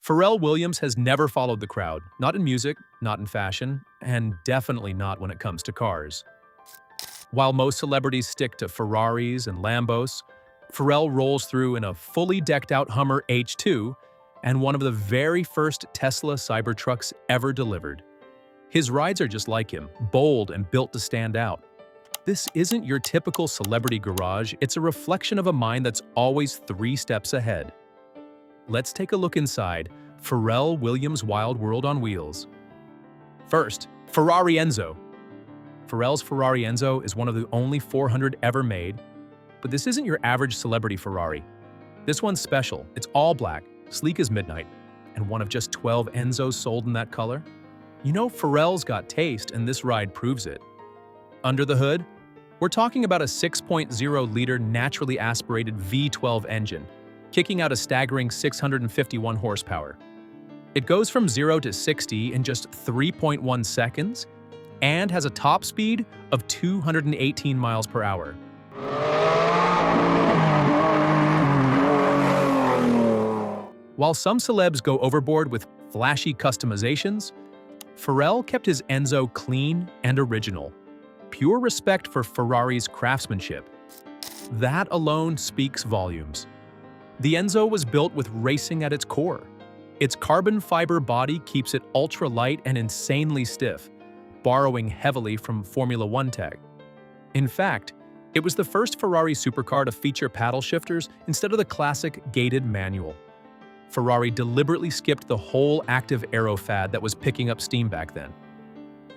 Pharrell Williams has never followed the crowd, not in music, not in fashion, and definitely not when it comes to cars. While most celebrities stick to Ferraris and Lambos, Pharrell rolls through in a fully decked-out Hummer H2 and one of the very first Tesla Cybertrucks ever delivered. His rides are just like him, bold and built to stand out. This isn't your typical celebrity garage, it's a reflection of a mind that's always 3 steps ahead. Let's take a look inside Pharrell Williams' Wild World on Wheels. First, Ferrari Enzo. Pharrell's Ferrari Enzo is one of the only 400 ever made, but this isn't your average celebrity Ferrari. This one's special. It's all black, sleek as midnight, and one of just 12 Enzos sold in that color. You know, Pharrell's got taste, and this ride proves it. Under the hood, we're talking about a 6.0-liter naturally aspirated V12 engine, kicking out a staggering 651 horsepower. It goes from 0 to 60 in just 3.1 seconds and has a top speed of 218 miles per hour. While some celebs go overboard with flashy customizations, Pharrell kept his Enzo clean and original. Pure respect for Ferrari's craftsmanship. That alone speaks volumes. The Enzo was built with racing at its core. Its carbon fiber body keeps it ultra-light and insanely stiff, borrowing heavily from Formula One tech. In fact, it was the first Ferrari supercar to feature paddle shifters instead of the classic gated manual. Ferrari deliberately skipped the whole active aero fad that was picking up steam back then.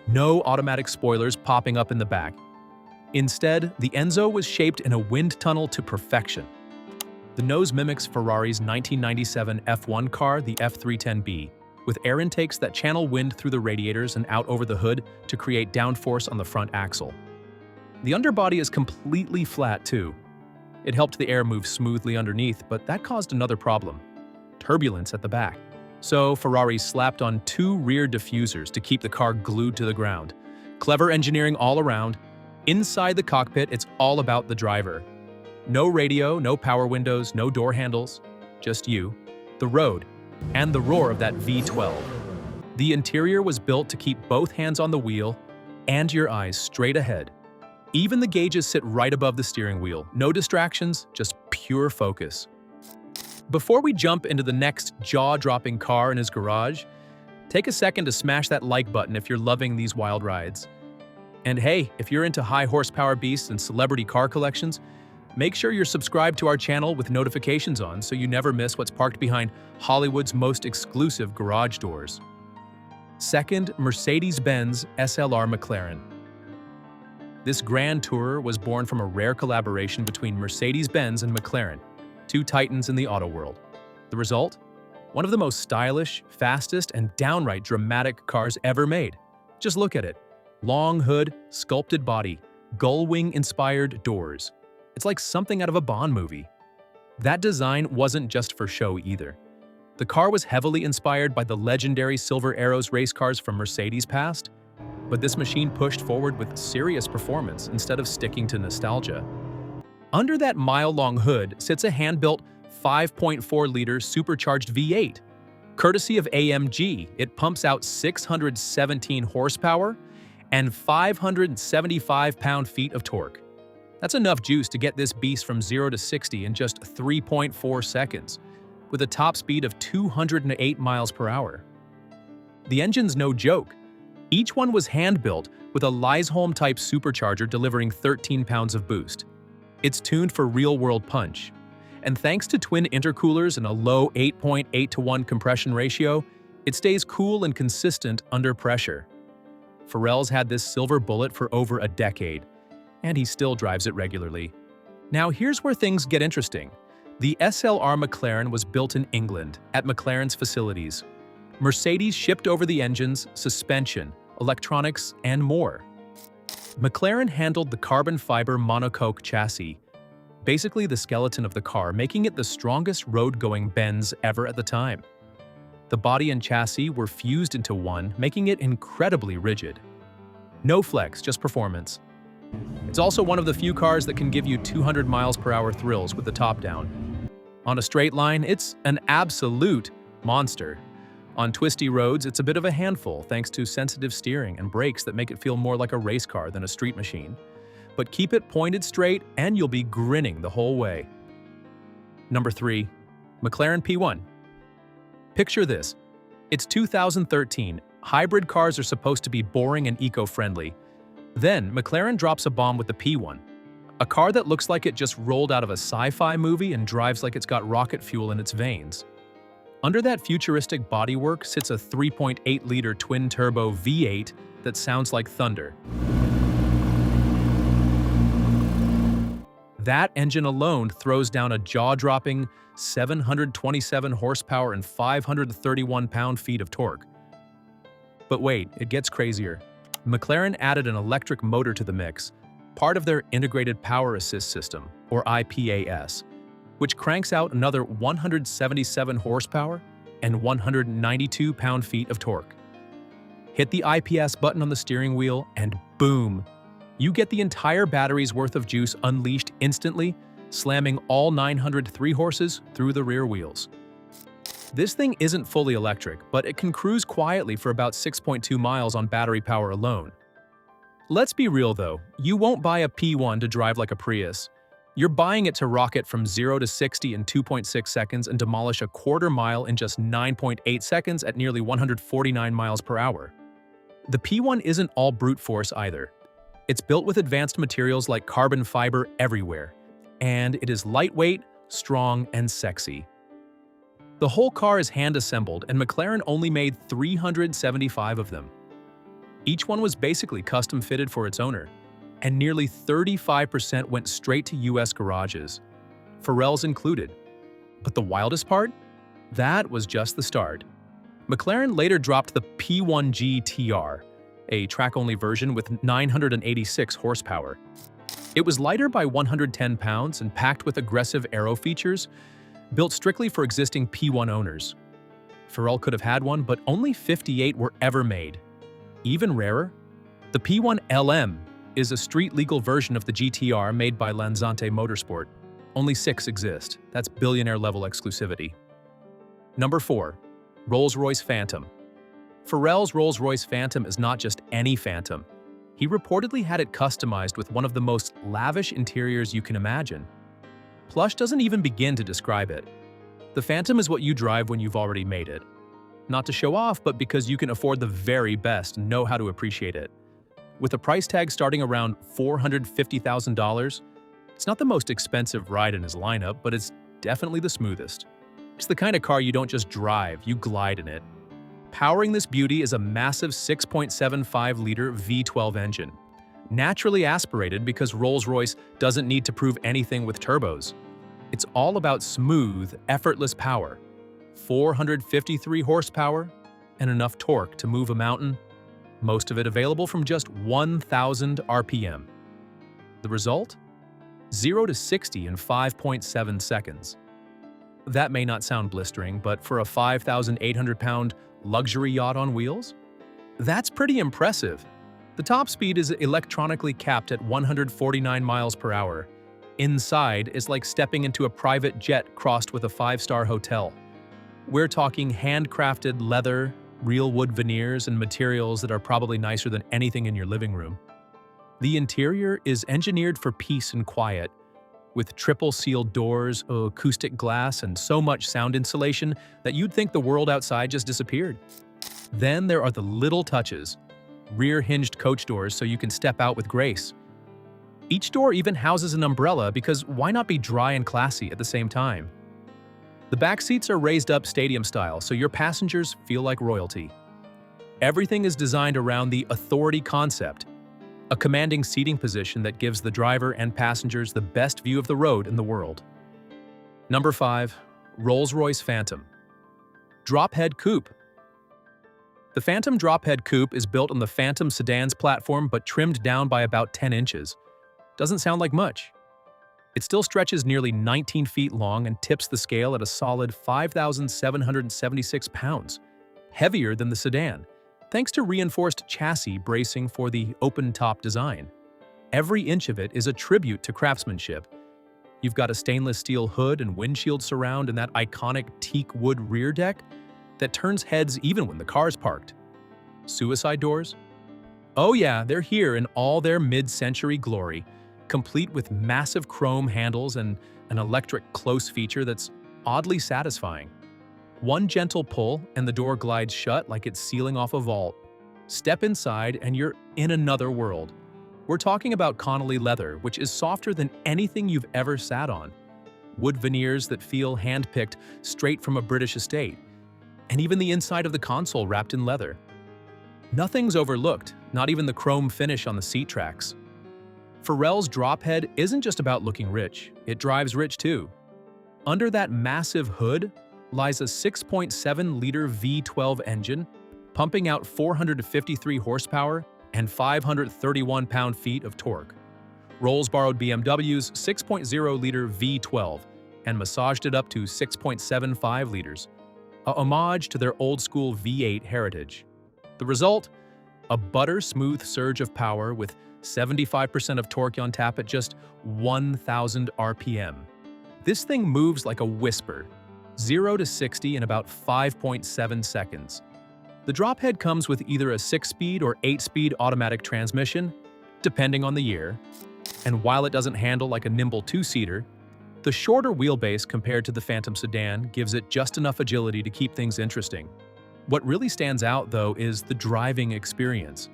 No automatic spoilers popping up in the back. Instead, the Enzo was shaped in a wind tunnel to perfection. The nose mimics Ferrari's 1997 F1 car, the F310B, with air intakes that channel wind through the radiators and out over the hood to create downforce on the front axle. The underbody is completely flat too. It helped the air move smoothly underneath, but that caused another problem: turbulence at the back. So Ferrari slapped on 2 rear diffusers to keep the car glued to the ground. Clever engineering all around. Inside the cockpit, it's all about the driver. No radio, no power windows, no door handles. Just you, the road, and the roar of that V12. The interior was built to keep both hands on the wheel and your eyes straight ahead. Even the gauges sit right above the steering wheel. No distractions, just pure focus. Before we jump into the next jaw-dropping car in his garage, take a second to smash that like button if you're loving these wild rides. And hey, if you're into high-horsepower beasts and celebrity car collections, make sure you're subscribed to our channel with notifications on so you never miss what's parked behind Hollywood's most exclusive garage doors. Second, Mercedes-Benz SLR McLaren. This grand tourer was born from a rare collaboration between Mercedes-Benz and McLaren, 2 titans in the auto world. The result? One of the most stylish, fastest, and downright dramatic cars ever made. Just look at it. Long hood, sculpted body, gull wing-inspired doors. It's like something out of a Bond movie. That design wasn't just for show either. The car was heavily inspired by the legendary Silver Arrows race cars from Mercedes' past, but this machine pushed forward with serious performance instead of sticking to nostalgia. Under that mile-long hood sits a hand-built 5.4-liter supercharged V8. Courtesy of AMG, it pumps out 617 horsepower and 575 pound-feet of torque. That's enough juice to get this beast from 0 to 60 in just 3.4 seconds, with a top speed of 208 miles per hour. The engine's no joke. Each one was hand-built with a Lysholm-type supercharger delivering 13 pounds of boost. It's tuned for real-world punch, and thanks to twin intercoolers and a low 8.8-to-1 compression ratio, it stays cool and consistent under pressure. Pharrell's had this silver bullet for over a decade, and he still drives it regularly. Now here's where things get interesting. The SLR McLaren was built in England, at McLaren's facilities. Mercedes shipped over the engines, suspension, electronics, and more. McLaren handled the carbon fiber monocoque chassis, basically the skeleton of the car, making it the strongest road-going Benz ever at the time. The body and chassis were fused into one, making it incredibly rigid. No flex, just performance. It's also one of the few cars that can give you 200 miles per hour thrills with the top down. On a straight line, it's an absolute monster. On twisty roads, it's a bit of a handful thanks to sensitive steering and brakes that make it feel more like a race car than a street machine. But keep it pointed straight and you'll be grinning the whole way. Number 3. McLaren P1. Picture this. It's 2013. Hybrid cars are supposed to be boring and eco-friendly. Then, McLaren drops a bomb with the P1. A car that looks like it just rolled out of a sci-fi movie and drives like it's got rocket fuel in its veins. Under that futuristic bodywork sits a 3.8-liter twin-turbo V8 that sounds like thunder. That engine alone throws down a jaw-dropping 727 horsepower and 531 pound-feet of torque. But wait, it gets crazier. McLaren added an electric motor to the mix, part of their Integrated Power Assist System, or IPAS, which cranks out another 177 horsepower and 192 pound-feet of torque. Hit the IPS button on the steering wheel and boom! You get the entire battery's worth of juice unleashed instantly, slamming all 903 horses through the rear wheels. This thing isn't fully electric, but it can cruise quietly for about 6.2 miles on battery power alone. Let's be real though, you won't buy a P1 to drive like a Prius. You're buying it to rocket from 0 to 60 in 2.6 seconds and demolish a quarter mile in just 9.8 seconds at nearly 149 miles per hour. The P1 isn't all brute force either. It's built with advanced materials like carbon fiber everywhere, and it is lightweight, strong, and sexy. The whole car is hand-assembled, and McLaren only made 375 of them. Each one was basically custom-fitted for its owner, and nearly 35% went straight to US garages, Pharrell's included. But the wildest part? That was just the start. McLaren later dropped the P1 GTR, a track-only version with 986 horsepower. It was lighter by 110 pounds and packed with aggressive aero features, built strictly for existing P1 owners. Pharrell could have had one, but only 58 were ever made. Even rarer, the P1 LM is a street-legal version of the GTR made by Lansante Motorsport. Only 6 exist. That's billionaire-level exclusivity. Number 4. Rolls-Royce Phantom. Pharrell's Rolls-Royce Phantom is not just any Phantom. He reportedly had it customized with one of the most lavish interiors you can imagine. Plush doesn't even begin to describe it. The Phantom is what you drive when you've already made it. Not to show off, but because you can afford the very best and know how to appreciate it. With a price tag starting around $450,000, it's not the most expensive ride in his lineup, but it's definitely the smoothest. It's the kind of car you don't just drive, you glide in it. Powering this beauty is a massive 6.75-liter V12 engine, naturally aspirated because Rolls-Royce doesn't need to prove anything with turbos. It's all about smooth, effortless power, 453 horsepower, and enough torque to move a mountain, most of it available from just 1,000 RPM. The result? 0 to 60 in 5.7 seconds. That may not sound blistering, but for a 5,800-pound luxury yacht on wheels? That's pretty impressive. The top speed is electronically capped at 149 miles per hour. Inside is like stepping into a private jet crossed with a 5-star hotel. We're talking handcrafted leather, real wood veneers, and materials that are probably nicer than anything in your living room. The interior is engineered for peace and quiet, with triple-sealed doors, acoustic glass, and so much sound insulation that you'd think the world outside just disappeared. Then there are the little touches. Rear-hinged coach doors so you can step out with grace. Each door even houses an umbrella because why not be dry and classy at the same time? The back seats are raised up stadium style so your passengers feel like royalty. Everything is designed around the authority concept, a commanding seating position that gives the driver and passengers the best view of the road in the world. Number 5. Rolls-Royce Phantom. Drophead Coupe. The Phantom Drophead Coupe is built on the Phantom sedan's platform but trimmed down by about 10 inches. Doesn't sound like much. It still stretches nearly 19 feet long and tips the scale at a solid 5,776 pounds, heavier than the sedan, thanks to reinforced chassis bracing for the open-top design. Every inch of it is a tribute to craftsmanship. You've got a stainless steel hood and windshield surround and that iconic teak wood rear deck, that turns heads even when the car's parked. Suicide doors? Oh yeah, they're here in all their mid-century glory, complete with massive chrome handles and an electric close feature that's oddly satisfying. One gentle pull and the door glides shut like it's sealing off a vault. Step inside and you're in another world. We're talking about Connolly leather, which is softer than anything you've ever sat on. Wood veneers that feel hand-picked straight from a British estate. And even the inside of the console wrapped in leather. Nothing's overlooked, not even the chrome finish on the seat tracks. Pharrell's Drophead isn't just about looking rich, it drives rich too. Under that massive hood lies a 6.7-liter V12 engine, pumping out 453 horsepower and 531 pound-feet of torque. Rolls borrowed BMW's 6.0-liter V12 and massaged it up to 6.75 liters, a homage to their old-school V8 heritage. The result? A butter-smooth surge of power with 75% of torque on tap at just 1,000 RPM. This thing moves like a whisper, 0 to 60 in about 5.7 seconds. The Drophead comes with either a 6-speed or 8-speed automatic transmission, depending on the year, and while it doesn't handle like a nimble two-seater, the shorter wheelbase compared to the Phantom sedan gives it just enough agility to keep things interesting. What really stands out, though, is the driving experience.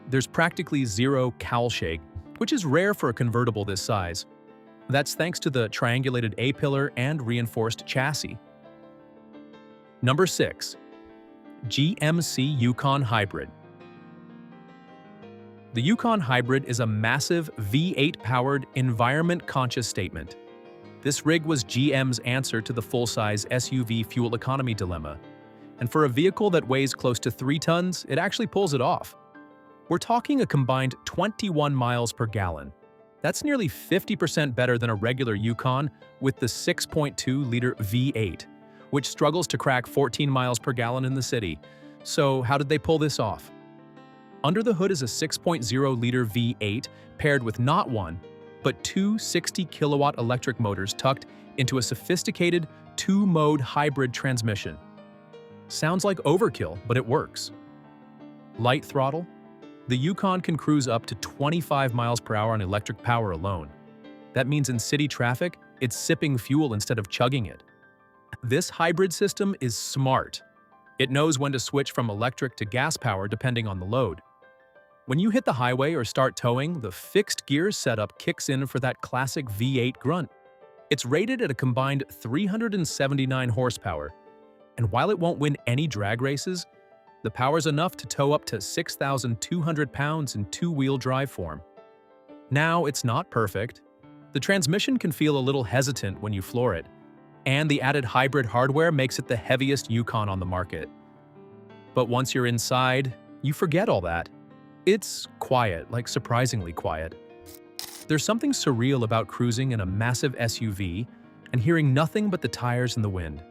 There's practically zero cowl shake, which is rare for a convertible this size. That's thanks to the triangulated A-pillar and reinforced chassis. Number 6. GMC Yukon Hybrid. The Yukon Hybrid is a massive V8-powered, environment-conscious statement. This rig was GM's answer to the full-size SUV fuel economy dilemma. And for a vehicle that weighs close to 3 tons, it actually pulls it off. We're talking a combined 21 miles per gallon. That's nearly 50% better than a regular Yukon with the 6.2-liter V8, which struggles to crack 14 miles per gallon in the city. So how did they pull this off? Under the hood is a 6.0-liter V8 paired with not one, but two 60-kilowatt electric motors tucked into a sophisticated 2-mode hybrid transmission. Sounds like overkill, but it works. Light throttle? The Yukon can cruise up to 25 miles per hour on electric power alone. That means in city traffic, it's sipping fuel instead of chugging it. This hybrid system is smart. It knows when to switch from electric to gas power depending on the load. When you hit the highway or start towing, the fixed gear setup kicks in for that classic V8 grunt. It's rated at a combined 379 horsepower, and while it won't win any drag races, the power's enough to tow up to 6,200 pounds in two-wheel drive form. Now, it's not perfect. The transmission can feel a little hesitant when you floor it, and the added hybrid hardware makes it the heaviest Yukon on the market. But once you're inside, you forget all that. It's quiet, like surprisingly quiet. There's something surreal about cruising in a massive SUV and hearing nothing but the tires and the wind.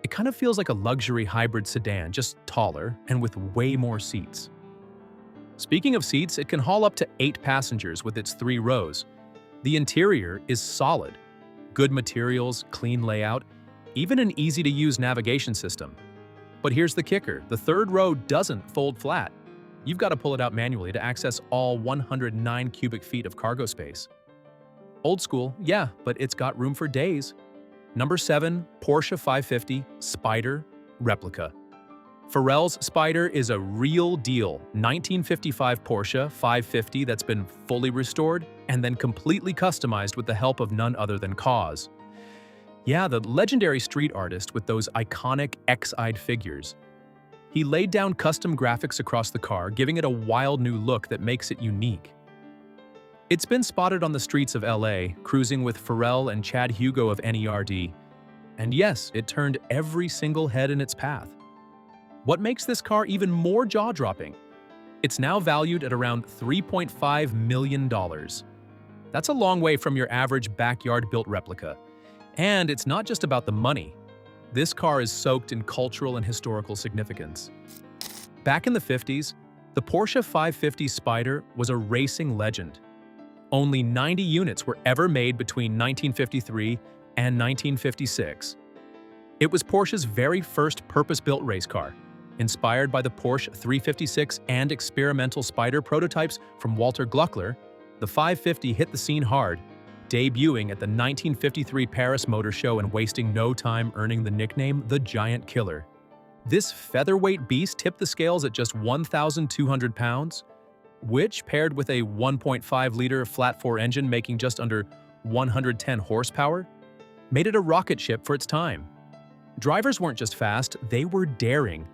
It kind of feels like a luxury hybrid sedan, just taller and with way more seats. Speaking of seats, it can haul up to 8 passengers with its 3 rows. The interior is solid. Good materials, clean layout, even an easy-to-use navigation system. But here's the kicker, the 3rd row doesn't fold flat. You've got to pull it out manually to access all 109 cubic feet of cargo space. Old school, yeah, but it's got room for days. Number 7, Porsche 550 Spyder Replica. Pharrell's Spyder is a real deal 1955 Porsche 550 that's been fully restored and then completely customized with the help of none other than Cause. Yeah, the legendary street artist with those iconic X-eyed figures. He laid down custom graphics across the car, giving it a wild new look that makes it unique. It's been spotted on the streets of LA, cruising with Pharrell and Chad Hugo of NERD. And yes, it turned every single head in its path. What makes this car even more jaw-dropping? It's now valued at around $3.5 million. That's a long way from your average backyard-built replica. And it's not just about the money. This car is soaked in cultural and historical significance. Back in the 50s, the Porsche 550 Spyder was a racing legend. Only 90 units were ever made between 1953 and 1956. It was Porsche's very first purpose-built race car, inspired by the Porsche 356 and experimental Spyder prototypes from Walter Gluckler. The 550 hit the scene hard, debuting at the 1953 Paris Motor Show and wasting no time earning the nickname the Giant Killer. This featherweight beast tipped the scales at just 1,200 pounds, which, paired with a 1.5-liter flat-4 engine making just under 110 horsepower, made it a rocket ship for its time. Drivers weren't just fast, they were daring.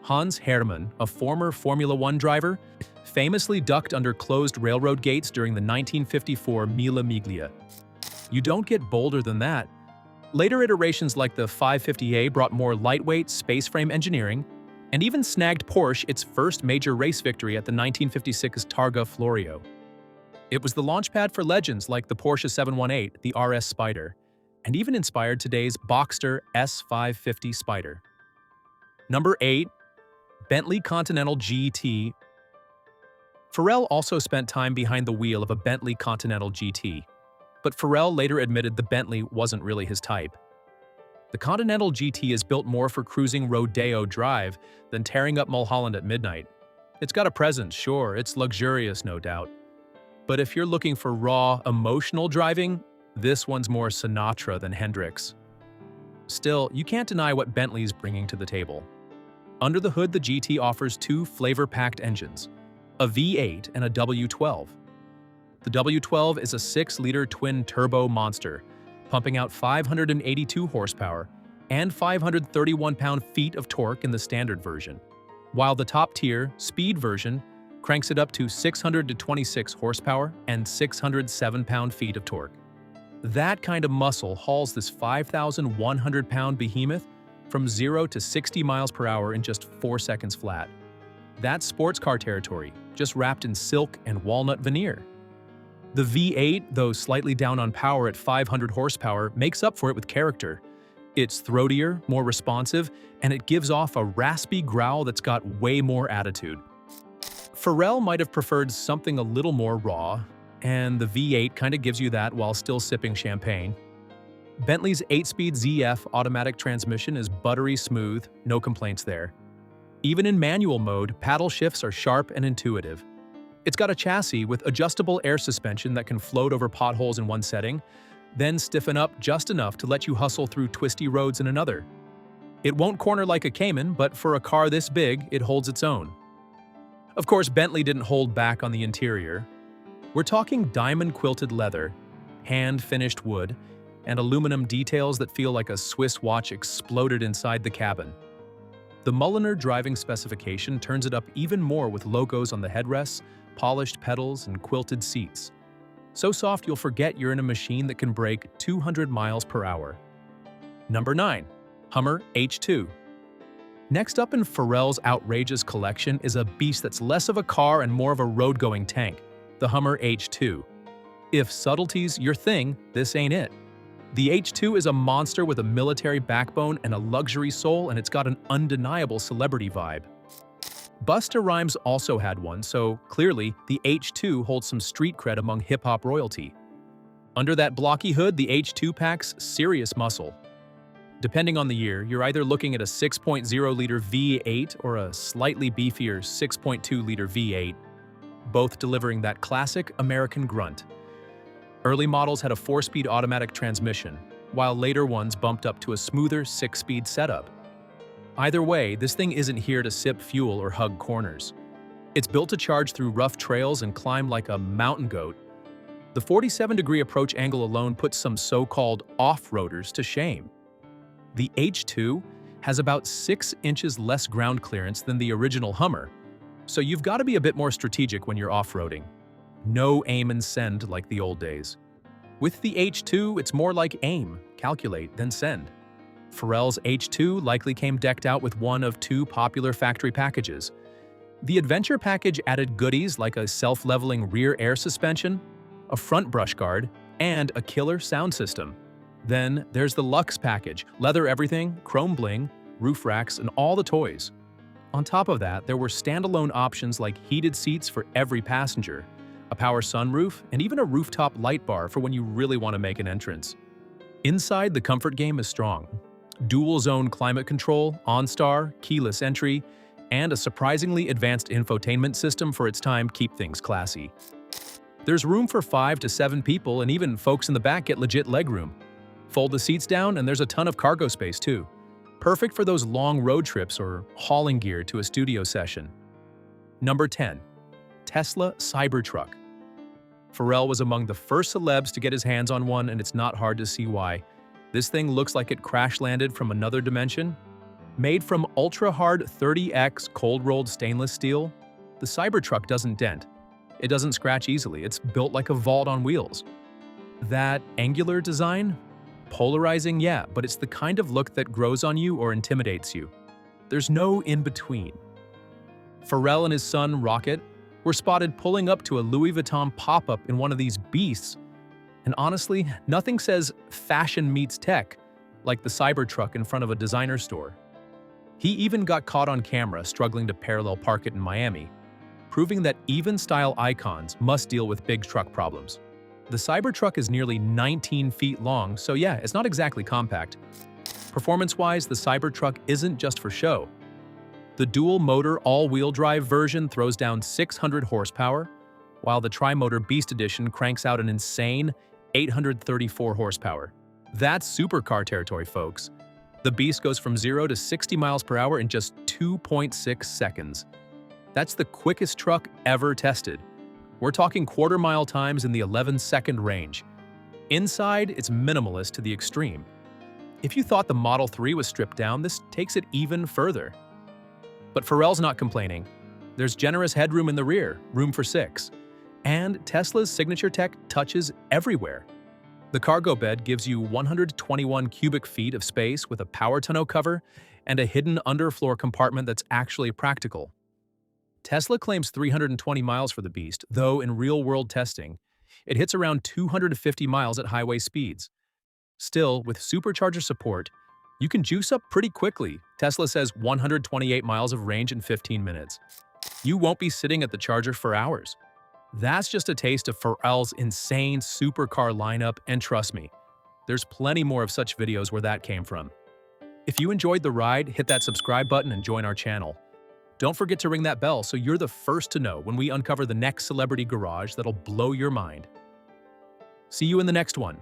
Hans Herrmann, a former Formula One driver, famously ducked under closed railroad gates during the 1954 Mille Miglia. You don't get bolder than that. Later iterations like the 550A brought more lightweight, space-frame engineering, and even snagged Porsche its first major race victory at the 1956 Targa Florio. It was the launchpad for legends like the Porsche 718, the RS Spyder, and even inspired today's Boxster S550 Spyder. Number 8. Bentley Continental GT. Pharrell also spent time behind the wheel of a Bentley Continental GT, but Pharrell later admitted the Bentley wasn't really his type. The Continental GT is built more for cruising Rodeo Drive than tearing up Mulholland at midnight. It's got a presence, sure, it's luxurious, no doubt. But if you're looking for raw, emotional driving, this one's more Sinatra than Hendrix. Still, you can't deny what Bentley's bringing to the table. Under the hood, the GT offers two flavor-packed engines, a V8 and a W12. The W12 is a 6-liter twin-turbo monster, pumping out 582 horsepower and 531 pound-feet of torque in the standard version, while the top-tier, speed version cranks it up to 626 horsepower and 607 pound-feet of torque. That kind of muscle hauls this 5,100-pound behemoth from 0 to 60 miles per hour in just 4 seconds flat. That's sports car territory, just wrapped in silk and walnut veneer. The V8, though slightly down on power at 500 horsepower, makes up for it with character. It's throatier, more responsive, and it gives off a raspy growl that's got way more attitude. Pharrell might have preferred something a little more raw, and the V8 kinda gives you that while still sipping champagne. Bentley's 8-speed ZF automatic transmission is buttery smooth, no complaints there. Even in manual mode, paddle shifts are sharp and intuitive. It's got a chassis with adjustable air suspension that can float over potholes in one setting, then stiffen up just enough to let you hustle through twisty roads in another. It won't corner like a Cayman, but for a car this big, it holds its own. Of course, Bentley didn't hold back on the interior. We're talking diamond-quilted leather, hand-finished wood, and aluminum details that feel like a Swiss watch exploded inside the cabin. The Mulliner driving specification turns it up even more with logos on the headrests, polished pedals, and quilted seats. So soft you'll forget you're in a machine that can break 200 miles per hour. Number 9. Hummer H2. Next up in Pharrell's outrageous collection is a beast that's less of a car and more of a road-going tank, the Hummer H2. If subtlety's your thing, this ain't it. The H2 is a monster with a military backbone and a luxury soul, and it's got an undeniable celebrity vibe. Busta Rhymes also had one, so clearly the H2 holds some street cred among hip-hop royalty. Under that blocky hood, the H2 packs serious muscle. Depending on the year, you're either looking at a 6.0-liter V8 or a slightly beefier 6.2-liter V8, both delivering that classic American grunt. Early models had a 4-speed automatic transmission, while later ones bumped up to a smoother 6-speed setup. Either way, this thing isn't here to sip fuel or hug corners. It's built to charge through rough trails and climb like a mountain goat. The 47-degree approach angle alone puts some so-called off-roaders to shame. The H2 has about 6 inches less ground clearance than the original Hummer, so you've got to be a bit more strategic when you're off-roading. No aim and send like the old days. With the H2, it's more like aim, calculate, then send. Pharrell's H2 likely came decked out with one of 2 popular factory packages. The Adventure package added goodies like a self-leveling rear air suspension, a front brush guard, and a killer sound system. Then there's the Luxe package, leather everything, chrome bling, roof racks, and all the toys. On top of that, there were standalone options like heated seats for every passenger, a power sunroof, and even a rooftop light bar for when you really want to make an entrance. Inside, the comfort game is strong. dual-zone climate control, OnStar, keyless entry, and a surprisingly advanced infotainment system for its time keep things classy. There's room for 5 to 7 people, and even folks in the back get legit legroom. Fold the seats down and there's a ton of cargo space too. Perfect for those long road trips or hauling gear to a studio session. Number 10. Tesla Cybertruck. Pharrell was among the first celebs to get his hands on one, and it's not hard to see why. This thing looks like it crash-landed from another dimension. Made from ultra-hard 30X cold-rolled stainless steel, the Cybertruck doesn't dent. It doesn't scratch easily, it's built like a vault on wheels. That angular design? Polarizing, yeah, but it's the kind of look that grows on you or intimidates you. There's no in-between. Pharrell and his son, Rocket, were spotted pulling up to a Louis Vuitton pop-up in one of these beasts. And honestly, nothing says fashion meets tech like the Cybertruck in front of a designer store. He even got caught on camera struggling to parallel park it in Miami, proving that even style icons must deal with big truck problems. The Cybertruck is nearly 19 feet long, so yeah, it's not exactly compact. Performance-wise, the Cybertruck isn't just for show. The dual-motor all-wheel drive version throws down 600 horsepower, while the tri-motor Beast Edition cranks out an insane 834 horsepower. That's supercar territory, folks. The Beast goes from 0 to 60 miles per hour in just 2.6 seconds. That's the quickest truck ever tested. We're talking quarter-mile times in the 11-second range. Inside, it's minimalist to the extreme. If you thought the Model 3 was stripped down, this takes it even further. But Pharrell's not complaining. There's generous headroom in the rear, room for 6. And Tesla's signature tech touches everywhere. The cargo bed gives you 121 cubic feet of space with a power tonneau cover and a hidden underfloor compartment that's actually practical. Tesla claims 320 miles for the Beast, though in real-world testing, it hits around 250 miles at highway speeds. Still, with supercharger support, you can juice up pretty quickly. Tesla says 128 miles of range in 15 minutes. You won't be sitting at the charger for hours. That's just a taste of Pharrell's insane supercar lineup, and trust me, there's plenty more of such videos where that came from. If you enjoyed the ride, hit that subscribe button and join our channel. Don't forget to ring that bell so you're the first to know when we uncover the next celebrity garage that'll blow your mind. See you in the next one.